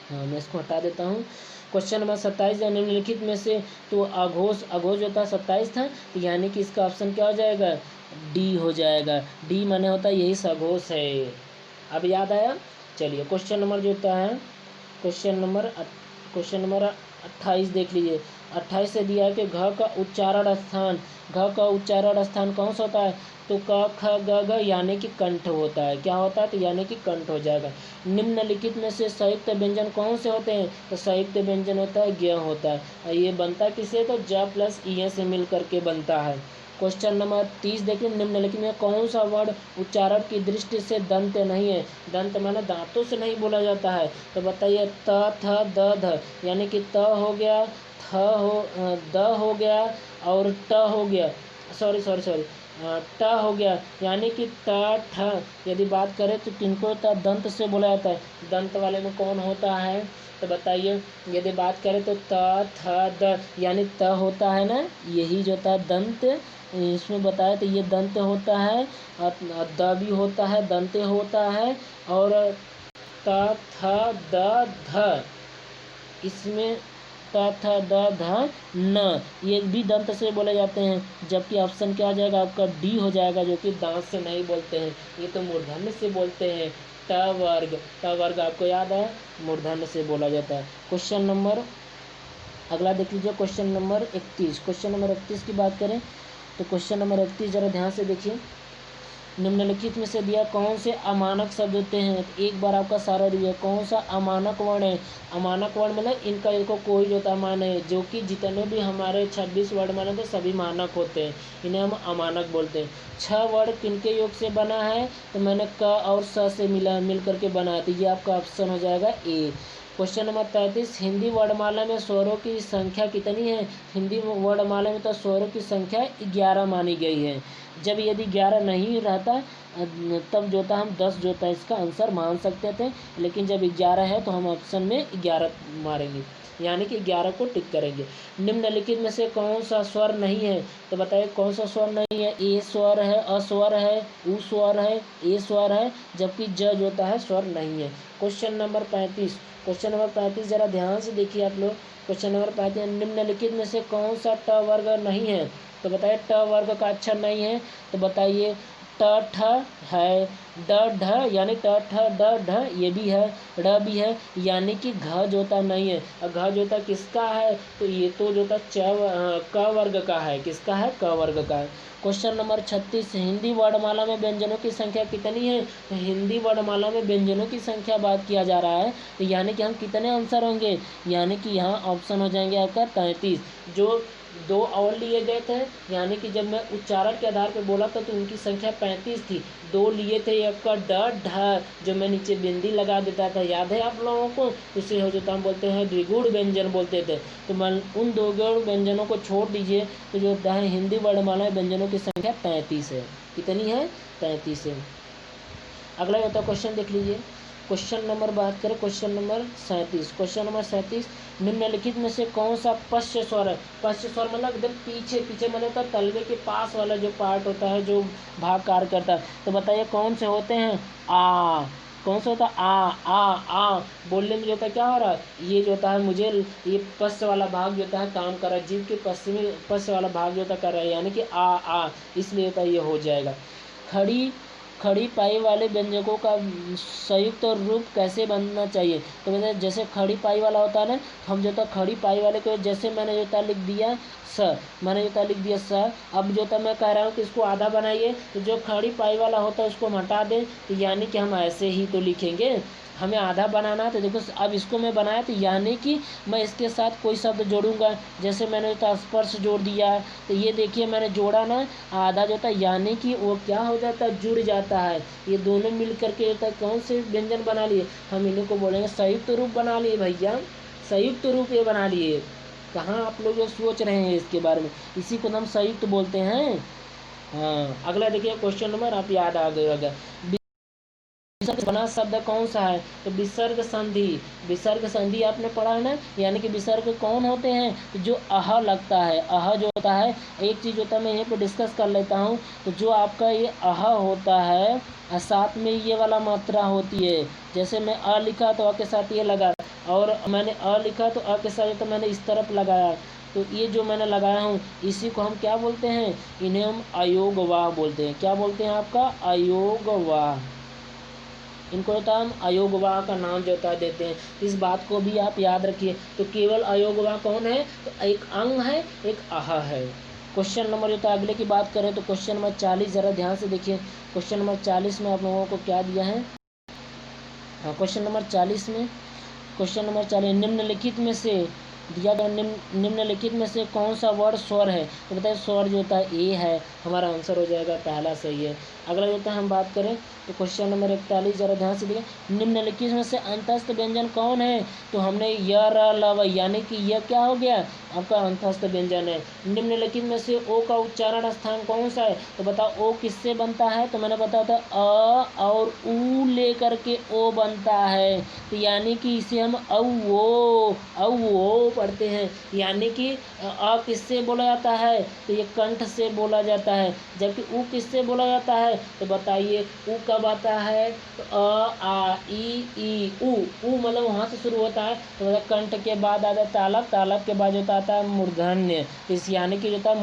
हाँ मैं इसको हटा देता हूँ। क्वेश्चन नंबर 27, निम्नलिखित में से तो अघोष जो था 27 था, तो यानी कि इसका ऑप्शन क्या हो जाएगा, डी हो जाएगा। डी माने होता है यही सघोष है। अब याद आया, चलिए क्वेश्चन नंबर जो होता है क्वेश्चन नंबर 28 देख लीजिए। 28 से दिया है कि घ का उच्चारण स्थान कौन सा होता है? तो क ख ग घ यानी कि कंठ होता है। क्या होता है? तो यानी कि कंठ हो जाएगा। निम्नलिखित में से संयुक्त व्यंजन कौन से होते हैं? तो संयुक्त व्यंजन होता है ज्ञ होता है। और ये बनता किससे? तो ज प्लस इ से मिल करके बनता है। क्वेश्चन नंबर 30 देखिए, निम्नलिखित में कौन सा वर्ड उच्चारण की दृष्टि से दंत नहीं है? दंत माने दांतों से नहीं बोला जाता है। तो बताइए त थ द ध, यानी कि त हो गया, द हो गया और ट हो गया, सॉरी ट हो गया, यानी कि त ठ। यदि बात करें तो किनको दंत से बोला जाता है? दंत वाले में कौन होता है? तो बताइए, यदि बात करें तो त थ द, यानी त होता है ना, यही जो होता है दंत, इसमें बताया तो ये दंत होता है, और द भी होता है, दंत होता है, और त थ द ध, इसमें त थ द ध न, ये भी दंत से बोले जाते हैं। जबकि ऑप्शन क्या आ जाएगा आपका? डी हो जाएगा, जो कि दांत से नहीं बोलते हैं, ये तो मूर्धन्य से बोलते हैं। ट वर्ग आपको याद है, मूर्धन्य से बोला जाता है। क्वेश्चन नंबर अगला देख लीजिए, क्वेश्चन नंबर 31। क्वेश्चन नंबर 31 की बात करें तो क्वेश्चन नंबर 31 जरा ध्यान से देखिए। निम्नलिखित में से दिया कौन से अमानक शब्द होते हैं? तो एक बार आपका सारा रिव्यू, कौन सा अमानक वर्ण है? अमानक वर्ण मतलब इनका इनको कोई जो मान है, जो कि जितने भी हमारे 26 वर्ड माने तो सभी मानक होते हैं, इन्हें हम अमानक बोलते हैं। 6 वर्ड किनके योग से बना है? तो मैंने क और स से मिल करके बना है, तो ये आपका ऑप्शन हो जाएगा ए। क्वेश्चन नंबर 33, हिंदी वर्णमाला में स्वरों की संख्या कितनी है? हिंदी वर्णमाला में तो स्वरों की संख्या 11 मानी गई है। जब यदि 11 नहीं रहता तब जो था हम 10 जो था इसका आंसर मान सकते थे, लेकिन जब 11 है तो हम ऑप्शन में 11 मारेंगे, यानी कि 11 को टिक करेंगे। निम्नलिखित में से कौन सा स्वर नहीं है? तो बताइए कौन सा स्वर नहीं है? ए स्वर है, अ स्वर है, उ स्वर है, ए स्वर है, जबकि ज जो होता है स्वर नहीं है। क्वेश्चन नंबर 35 जरा ध्यान से देखिए आप लोग। क्वेश्चन नंबर 35, निम्नलिखित में से कौन सा ट वर्ग नहीं है? तो बताइए ट वर्ग का अक्षर नहीं है, तो बताइए ट ठ है, ड ढ यानी ट ठ ड ढ ये भी है, ड़ भी है, यानी कि घ जोता नहीं है। और घ जोता किसका है? तो ये तो जोता क वर्ग का है। किसका है? क वर्ग का है। क्वेश्चन नंबर 36, हिंदी वर्णमाला में व्यंजनों की संख्या कितनी है? तो हिंदी वर्णमाला में व्यंजनों की संख्या बात किया जा रहा है, तो यानी कि हम कितने आंसर होंगे? यानी कि यहाँ ऑप्शन हो जाएंगे आपका 33, जो 2 और लिए गए थे, यानी कि जब मैं उच्चारण के आधार पर बोला था तो उनकी संख्या 35 थी। 2 लिए थे, एक का ड ढ, जो मैं नीचे बिंदी लगा देता था, याद है आप लोगों को? उसे हो जाता हम बोलते हैं द्विगुण व्यंजन बोलते थे। तो मैं उन 2 गुण व्यंजनों को छोड़ दीजिए, तो जो होता है हिंदी वर्णमाला व्यंजनों की संख्या 35 है। कितनी है? 35 है। अगला होता है क्वेश्चन देख लीजिए। क्वेश्चन नंबर बात करें, क्वेश्चन नंबर 37। क्वेश्चन नंबर 37, निम्नलिखित में से कौन सा पश्च स्वर है? पश्च स्वर मतलब एकदम पीछे मतलब होता है तलवे के पास वाला जो पार्ट होता है, जो भाग कार्य करता है। तो बताइए कौन से होते हैं? आ। कौन सा होता है? आ बोलने में जो होता है क्या हो रहा है? ये जो होता है मुझे ये पश्च वाला भाग जो होता है काम कर रहा है, जीभ के पश्चिमी पश्च वाला भाग जो होता है कर रहा है, यानी कि आ, इसलिए होता है ये हो जाएगा। खड़ी पाई वाले व्यंजकों का संयुक्त रूप कैसे बनना चाहिए? तो मैंने जैसे खड़ी पाई वाला होता है ना, हम जो था खड़ी पाई वाले को जैसे मैंने जो था लिख दिया स। अब जो था मैं कह रहा हूँ कि इसको आधा बनाइए, तो जो खड़ी पाई वाला होता है उसको हम हटा दें, तो यानी कि हम ऐसे ही तो लिखेंगे। हमें आधा बनाना है, तो देखो अब इसको मैं बनाया, तो यानी कि मैं इसके साथ कोई शब्द जोड़ूंगा, जैसे मैंने जो था स्पर्श जोड़ दिया, तो ये देखिए मैंने जोड़ा ना, आधा जो था यानी कि वो क्या हो जाता है? जुड़ जाता है। ये दोनों मिल करके होता है कौन से व्यंजन बना लिए? हम इन्हीं को बोलेंगे संयुक्त रूप बना लिए भैया, संयुक्त रूप ये बना लिए। कहाँ आप लोग जो सोच रहे हैं इसके बारे में, इसी को हम संयुक्त बोलते हैं। हाँ, अगला देखिए क्वेश्चन नंबर, आप याद आ गए होगा। विसर्ग बना शब्द कौन सा है? तो विसर्ग संधि आपने पढ़ा है ना, यानी कि विसर्ग कौन होते हैं? तो जो अह लगता है, अह जो होता है, एक चीज होता है मैं यहीं पे डिस्कस कर लेता हूँ। तो जो आपका ये अह होता है, साथ में ये वाला मात्रा होती है, जैसे मैं अ लिखा तो अ के साथ ये लगा, और मैंने अ लिखा तो अ के साथ तो मैंने इस तरफ लगाया, तो ये जो मैंने लगाया हूँ इसी को हम क्या बोलते हैं? इन्हें हम अयोगवाह बोलते हैं। क्या बोलते हैं? आपका अयोगवाह। इनको होता है हम अयोगवाह का नाम जो होता है देते हैं। इस बात को भी आप याद रखिए। तो केवल अयोगवाह कौन है? तो एक अंग है, एक आह है। क्वेश्चन नंबर जो था अगले की बात करें तो क्वेश्चन नंबर 40 ज़रा ध्यान से देखिए। क्वेश्चन नंबर 40 में आप लोगों को क्या दिया है? हाँ, क्वेश्चन नंबर 40 में, क्वेश्चन नंबर 40 निम्नलिखित में से दिया गया निम्नलिखित में से कौन सा वर्ड स्वर है? तो बताइए स्वर जो होता है ए है, हमारा आंसर हो जाएगा पहला सही है। अगला जो होता है हम बात करें तो क्वेश्चन नंबर 41 ज़रा ध्यान से देखिए। निम्नलिखित में से अंतस्थ व्यंजन कौन है? तो हमने य र ल व यानी कि यह क्या हो गया? आपका अंतस्थ व्यंजन है। निम्नलिखित में से ओ का उच्चारण स्थान कौन सा है? तो बताओ ओ किससे बनता है? तो मैंने बताया था अ और ऊ लेकर के ओ बनता है। तो यानी कि इसे हम औ वो पढ़ते हैं। यानी कि अ किससे बोला जाता है? तो ये कंठ से बोला जाता है। जबकि ऊ किससे बोला जाता है? तो बताइए ऊ कब आता है? तो अ आ ई ऊ मतलब वहाँ से शुरू होता है। तो मतलब कंठ के बाद आता है तालब, तालब के बाद जो आता है मूर्धन्य। इस यानी कि जो था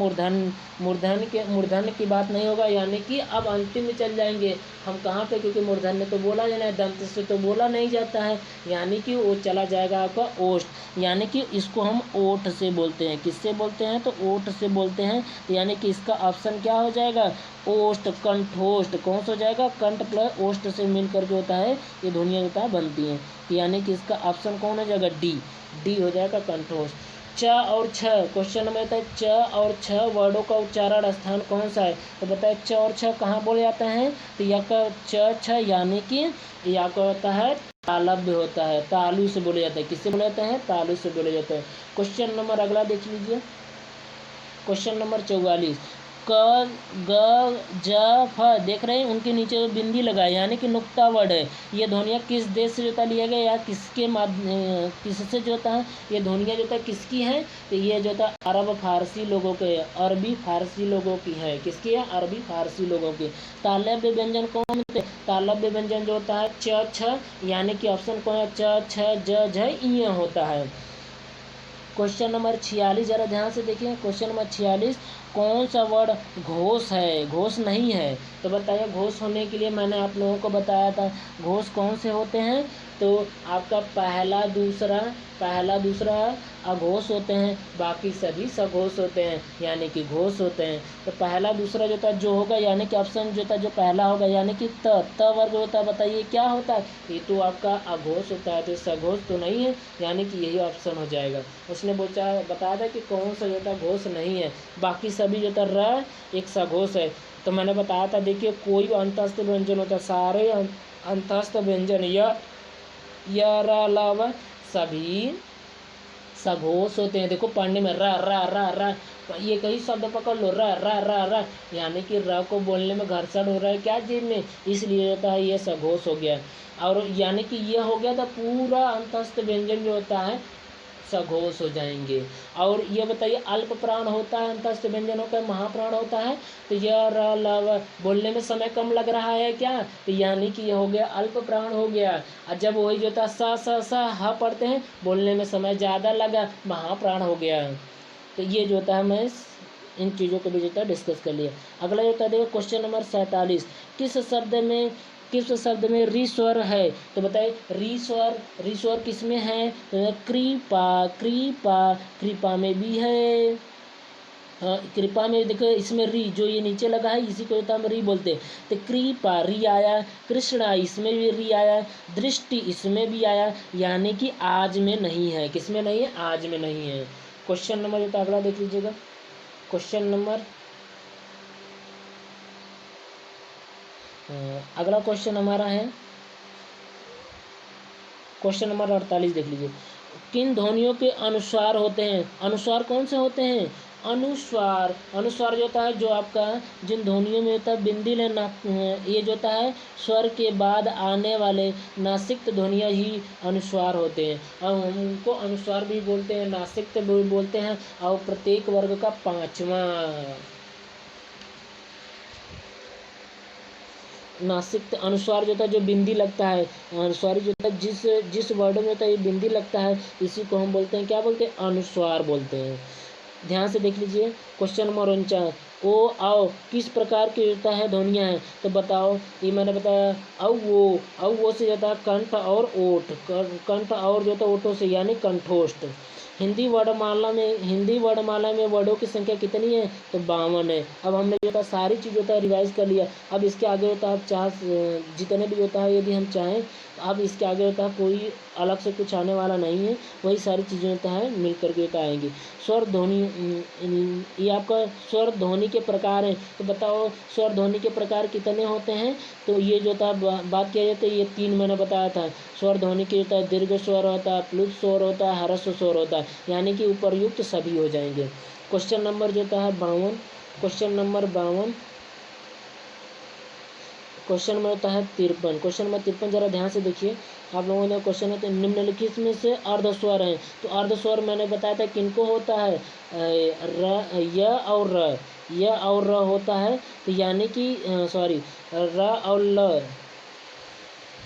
मूर्धन्य की बात नहीं होगा। यानी कि अब अंतिम में चल जाएंगे हम कहाँ पे? क्योंकि मूर्धन्य तो बोला जाना है, दंत से तो बोला नहीं जाता है। यानी कि वो चला जाएगा आपका ओष्ठ। यानी कि इसको हम ओठ से बोलते हैं। किससे बोलते हैं? तो ओठ से बोलते हैं। तो यानी कि इसका ऑप्शन क्या हो जाएगा? ओष्ठ, कंठोष्ठ। कौन सा हो जाएगा? कंठ प्लस ओष्ठ से मिल करके होता है ये ध्वनियाँ होता है बनती हैं। यानी कि इसका ऑप्शन कौन हो जाएगा? डी हो जाएगा कंठोष्ठ। च और छ, क्वेश्चन में होता है च और छ वर्डों का उच्चारण स्थान कौन सा है? तो बताए च और छ कहाँ बोले जाते हैं? तो यह का च छ यानी कि यह का होता है तालव्य होता है, तालु से बोले जाता है। किससे बोले जाते हैं? तालु से बोले जाते हैं। क्वेश्चन नंबर अगला देख लीजिए। क्वेश्चन नंबर 44 क ग ज फ देख रहे हैं उनके नीचे जो बिंदी लगा है यानी कि नुक्ता वर्ड है। ये ध्वनियाँ किस देश से जोता लिया गया या किससे जो होता है ये ध्वनियाँ जो होता है किसकी हैं? तो ये जो होता है अरब फारसी लोगों के, अरबी फारसी लोगों की है। किसकी है? अरबी फारसी लोगों की। तालव्य व्यंजन कौन होते हैं? तालव्य व्यंजन जो होता है च छ यानी कि ऑप्शन कौन है? च छ ज झ इ होता है। क्वेश्चन नंबर 46 ज़रा ध्यान से देखिए। क्वेश्चन नंबर 46 कौन सा वर्ड घोष है? घोष नहीं है। तो बताइए घोष होने के लिए मैंने आप लोगों को बताया था घोष कौन से होते हैं। तो आपका पहला दूसरा अघोष होते हैं, बाकी सभी सघोष होते हैं यानी कि घोष होते हैं। तो पहला दूसरा जो था जो होगा यानी कि ऑप्शन जो था जो पहला होगा यानी कि त वर्ग होता है। बताइए क्या होता है? ये तो आपका अघोष होता है, तो सघोष तो नहीं है यानी कि यही ऑप्शन हो जाएगा। उसने बताया था कि कौन सा जो था घोष नहीं है, बाकी सभी जो था र एक सघोष है। तो मैंने बताया था देखिए कोई अंतस्थ व्यंजन होता है, सारे अंतस्थ व्यंजन य र ल व सभी सघोष होते हैं। देखो पढ़ने में र र र र ये कई शब्द पकड़ लो र र र र यानी कि र को बोलने में घर्षण हो रहा है क्या जीभ में, इसलिए होता है ये सघोष हो गया। और यानी कि ये हो गया था पूरा अंतस्थ व्यंजन जो होता है सघोष हो जाएंगे। और ये बताइए अल्प प्राण होता है अंतस्थ व्यंजनों का, महाप्राण होता है। तो यह र ल व बोलने में समय कम लग रहा है क्या? तो यानी कि यह हो गया अल्प प्राण हो गया। और जब वही जो था स ह पढ़ते हैं बोलने में समय ज़्यादा लगा, महाप्राण हो गया। तो ये जो होता है मैं इन चीज़ों को भी जो था डिस्कस कर लिया। अगला जो होता है देखो क्वेश्चन नंबर 47 किस शब्द में री स्वर है? तो बताइए री स्वर किस में है? तो कृपा में भी है। हाँ, कृपा में देखो इसमें री जो ये नीचे लगा है इसी को हम री बोलते हैं। तो कृपा री आया, कृष्णा इसमें भी री आया, दृष्टि इसमें भी आया, यानी कि आज में नहीं है। किसमें नहीं है? आज में नहीं है। क्वेश्चन नंबर जो था अगला देख लीजिएगा। क्वेश्चन नंबर अगला क्वेश्चन हमारा है क्वेश्चन नंबर 48 देख लीजिए। किन ध्वनियों के अनुस्वार होते हैं? अनुस्वार कौन से होते हैं? अनुस्वार जो होता है जो आपका जिन ध्वनियों में होता है बिंदी लेना, ये जो होता है स्वर के बाद आने वाले नासिक्त ध्वनियाँ ही अनुस्वार होते हैं। और उनको अनुस्वार भी बोलते हैं, नासिक्त भी बोलते हैं। और प्रत्येक वर्ग का 5वां नासिक अनुस्वार जो था जो बिंदी लगता है, अनुस्वार जो था जिस वर्ड में होता है ये बिंदी लगता है, इसी को हम बोलते हैं क्या बोलते हैं? अनुस्वार बोलते हैं। ध्यान से देख लीजिए। क्वेश्चन नंबर 49, ओ आओ किस प्रकार की होता है ध्वनियाँ हैं, तो बताओ। ये मैंने बताया औ वो से जाता है कंठ और ओठ, कंठ और जो होता है ओठों से, यानी कंठोष्ठ। हिंदी वर्णमाला में वर्डों की संख्या कितनी है, तो 52 है। अब हमने जो था सारी चीज़ होता है रिवाइज कर लिया। अब इसके आगे होता है जितने भी होता है, यदि हम चाहें तो अब इसके आगे होता है कोई अलग से कुछ आने वाला नहीं है, वही सारी चीज़ें होता है मिल करके होता आएंगी। स्वर ध्वनि, ये आपका स्वर ध्वनि के प्रकार हैं, तो बताओ स्वर ध्वनि के प्रकार कितने होते हैं, तो ये जो था बात किया जाए तो ये 3 मैंने बताया था। स्वर ध्वनि के होता है दीर्घ स्वर होता है, प्लुत स्वर होता है, ह्रस्व स्वर होता है, यानी कि उपरयुक्त सभी हो जाएंगे। क्वेश्चन नंबर जो होता है 52, क्वेश्चन नंबर 53, क्वेश्चन में होता है 53। क्वेश्चन नंबर 53 जरा ध्यान से देखिए। आप लोगों ने क्वेश्चन है तो निम्नलिखित में से अर्धस्वर हैं, तो अर्धस्वर मैंने बताया था किनको होता है, य और र, य और र होता है, तो यानी कि सॉरी र और ल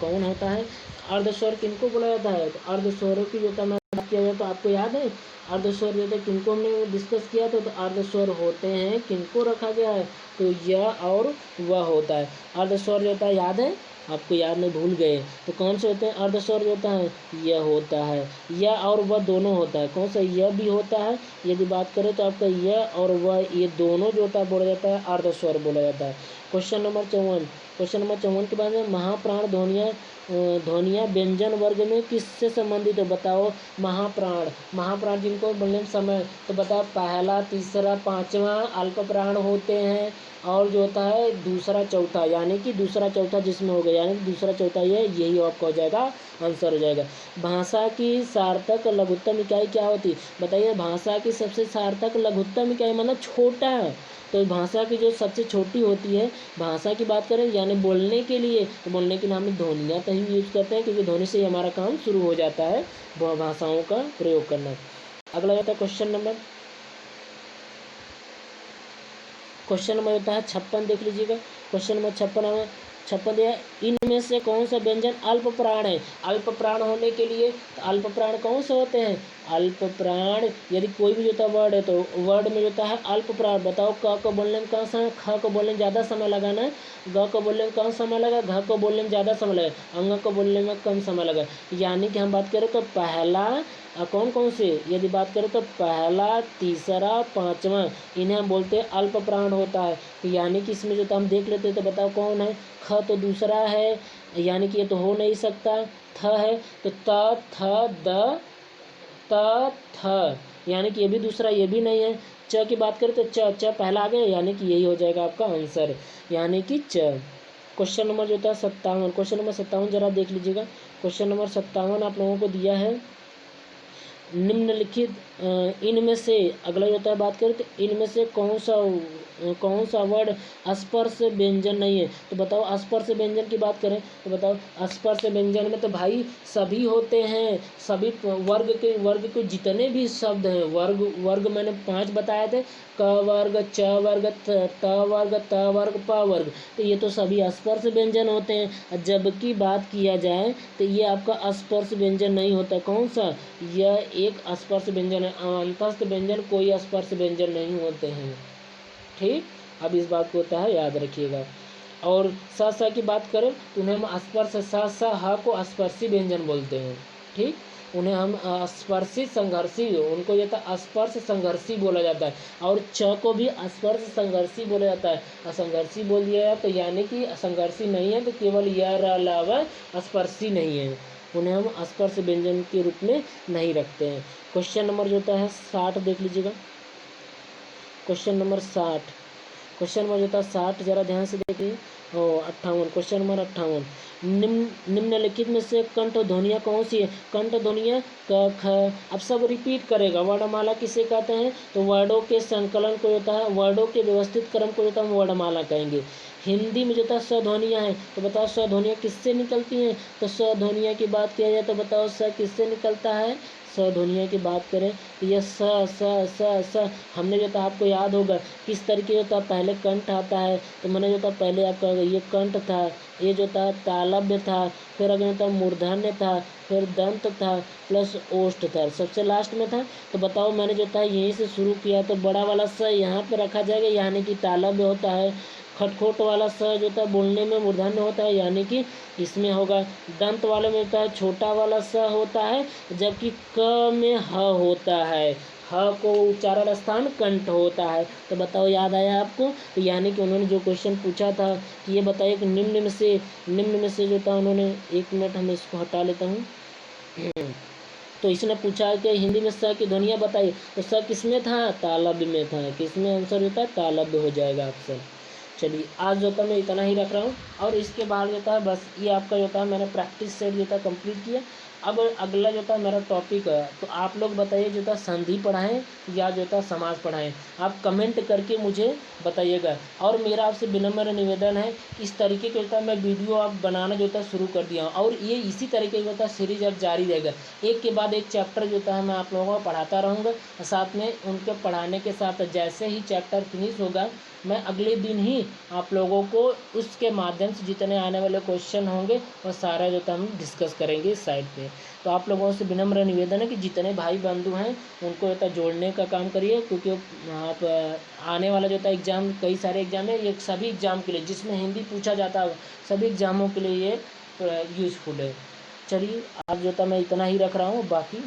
कौन होता है, अर्धस्वर किनको बोला जाता है, तो अर्धस्वरों की जो मैं बात किया जाए तो आपको याद है अर्धस्वर जो थे किनको हमने डिस्कस किया था, तो अर्धस्वर होते हैं किनको रखा गया है, तो यह और वह होता है। अर्धस्वर जो होता है याद है आपको, याद नहीं भूल गए, तो कौन से होते हैं अर्धस्वर जो होता है, यह होता है, यह और वह दोनों होता है। कौन सा, यह भी होता है, यदि बात करें तो आपका यह और वह ये दोनों जो होता है बोला जाता है अर्धस्वर बोला जाता है। क्वेश्चन नंबर 54, क्वेश्चन नंबर 54 के बाद में महाप्राण ध्वनियाँ व्यंजन वर्ग में किससे संबंधित है, बताओ। महाप्राण जिनको बोलने में समय, तो बताओ पहला, तीसरा, पांचवा अल्प प्राण होते हैं, और जो होता है दूसरा, चौथा, यानी कि दूसरा चौथा जिसमें हो गया, यानी कि दूसरा चौथा यही आपका हो जाएगा, आंसर हो जाएगा। भाषा की सार्थक लघुत्तम इकाई क्या होती, बताइए। भाषा की सबसे सार्थक लघुत्तम इकाई मतलब छोटा, तो भाषा की जो सबसे छोटी होती है, भाषा की बात करें यानी बोलने के लिए, तो बोलने के लिए हम ध्वनियाँ तो ही यूज़ करते हैं, क्योंकि ध्वनि से ही हमारा काम शुरू हो जाता है भाषाओं का प्रयोग करना। अगला होता है क्वेश्चन नंबर होता है 56, देख लीजिएगा। क्वेश्चन नंबर 56 दिया, इनमें से कौन सा व्यंजन अल्प प्राण है। अल्प प्राण होने के लिए अल्प प्राण कौन से होते हैं, अल्प प्राण, यदि कोई भी जो वर्ड है तो वर्ड में जो है अल्प प्राण, बताओ क को बोलने में कम समय, ख को बोलने में ज़्यादा समय लगाना है, ग को बोलने में कम समय लगा, घ को बोलने में ज़्यादा समय लगा, अंग को बोलने में कम समय लगा। यानी कि हम बात करें तो पहला कौन कौन से, यदि बात करें तो पहला, तीसरा, पांचवा, इन्हें हम बोलते हैं अल्प प्राण होता है। तो यानी कि इसमें जो तो हम देख लेते हैं, तो बताओ कौन है, ख तो दूसरा है, यानी कि ये तो हो नहीं सकता, थ है, तो त, थ, द, त, थ, यानी कि ये भी दूसरा, ये भी नहीं है। च की बात करें तो च पहला आ गया, यानी कि यही हो जाएगा आपका आंसर, यानी कि च। क्वेश्चन नंबर जो था 57, क्वेश्चन नंबर 57 जरा देख लीजिएगा। क्वेश्चन नंबर 57 आप लोगों को दिया है, निम्नलिखित इनमें से, अगला जो होता है बात करें तो इनमें से कौन सा वर्ड स्पर्श व्यंजन नहीं है, तो बताओ। स्पर्श व्यंजन की बात करें तो बताओ, स्पर्श व्यंजन में तो भाई सभी होते हैं, सभी वर्ग के जितने भी शब्द हैं, वर्ग मैंने 5 बताए थे, क वर्ग, च वर्ग, त वर्ग, त वर्ग, प वर्ग, तो ये तो सभी स्पर्श व्यंजन होते हैं। जबकि बात किया जाए तो ये आपका स्पर्श व्यंजन नहीं होता, कौन सा, यह एक स्पर्श व्यंजन है। अंतस्थ व्यंजन कोई स्पर्श व्यंजन नहीं होते हैं, ठीक। अब इस बात को होता है याद रखिएगा। और स की बात करें तो उन्हें हम स्पर्श, स ह को स्पर्शी व्यंजन बोलते हैं, ठीक। उन्हें हम स्पर्शी संघर्षी, उनको ये था स्पर्श संघर्षी बोला जाता है। और च को भी स्पर्श संघर्षी बोला जाता है। असंघर्षी बोल दिया तो यानी कि संघर्षी नहीं है, तो केवल यह अलावा स्पर्शी नहीं है, उन्हें हम स्पर्श व्यंजन के रूप में नहीं रखते हैं। क्वेश्चन नंबर जो होता है 60 देख लीजिएगा। क्वेश्चन नंबर 60, क्वेश्चन नंबर जो होता है 60 जरा ध्यान से देखिए। 58, क्वेश्चन नंबर 58, निम्नलिखित में से कंठ ध्वनियाँ कौन सी है, कंठ ध्वनियाँ क, ख, अब सब रिपीट करेगा। वर्णमाला किसे कहते हैं, तो वर्डों के संकलन को होता है, वर्डों के व्यवस्थित क्रम को होता है हम वर्णमाला कहेंगे। हिंदी में जो होता है स्वध्वनियाँ हैं, तो बताओ स्वध्वनियाँ किससे निकलती हैं, तो स्वध्वनियाँ की बात किया जाए तो बताओ स किससे निकलता है, स्वध्वनियाँ की बात करें तो यह स हमने जो था आपको याद होगा किस तरीके होता है, पहले कंठ आता है, तो मैंने जो था पहले आपका ये कंठ था, ये जो था तालव्य था, फिर अगले था मूर्धन्य था, फिर दंत था, प्लस ओष्ठ था, सबसे लास्ट में था। तो बताओ मैंने जो था यहीं से शुरू किया, तो बड़ा वाला स यहाँ पे रखा जाएगा यानी कि तालव्य होता है। खटखोट वाला स जो था बोलने में मूर्धन्य होता है यानी कि इसमें होगा। दंत वाले में होता है छोटा वाला स होता है, जबकि क में ह होता है। ह को उच्चारण स्थान कंठ होता है। तो बताओ याद आया आपको? तो यानी कि उन्होंने जो क्वेश्चन पूछा था कि ये बताइए कि निम्न में से जो था उन्होंने, 1 मिनट हम इसको हटा लेता हूँ। तो इसने पूछा कि हिंदी में स की ध्वनियाँ बताइए, तो स किसमें था? तालव्य में था। किसमें आंसर होता है? तालव्य हो जाएगा ऑप्शन। चलिए आज जो था मैं इतना ही रख रहा हूँ, और इसके बाद जो था बस ये आपका जो था मैंने प्रैक्टिस सेट जो था कंप्लीट किया। अब अगला जो था मेरा टॉपिक है, तो आप लोग बताइए जो था संधि पढ़ाएं या जो था समास पढ़ाएं, आप कमेंट करके मुझे बताइएगा। और मेरा आपसे विनम्र निवेदन है, इस तरीके का जो था मैं वीडियो आप बनाना जो था शुरू कर दिया हूँ, और ये इसी तरीके का था सीरीज अब जारी रहेगा। एक के बाद एक चैप्टर जो था मैं आप लोगों को पढ़ाता रहूँगा, साथ में उनके पढ़ाने के साथ जैसे ही चैप्टर फिनिश होगा मैं अगले दिन ही आप लोगों को उसके माध्यम से जितने आने वाले क्वेश्चन होंगे वो सारा जो था हम डिस्कस करेंगे इस साइड पे। तो आप लोगों से विनम्र निवेदन है कि जितने भाई बंधु हैं उनको जो था जोड़ने का काम करिए, क्योंकि आप आने वाला जो था एग्ज़ाम, कई सारे एग्ज़ाम है, ये सभी एग्ज़ाम के लिए जिसमें हिंदी पूछा जाता है सभी एग्ज़ामों के लिए ये यूज़फुल है। चलिए आज जो था मैं इतना ही रख रहा हूँ, बाकी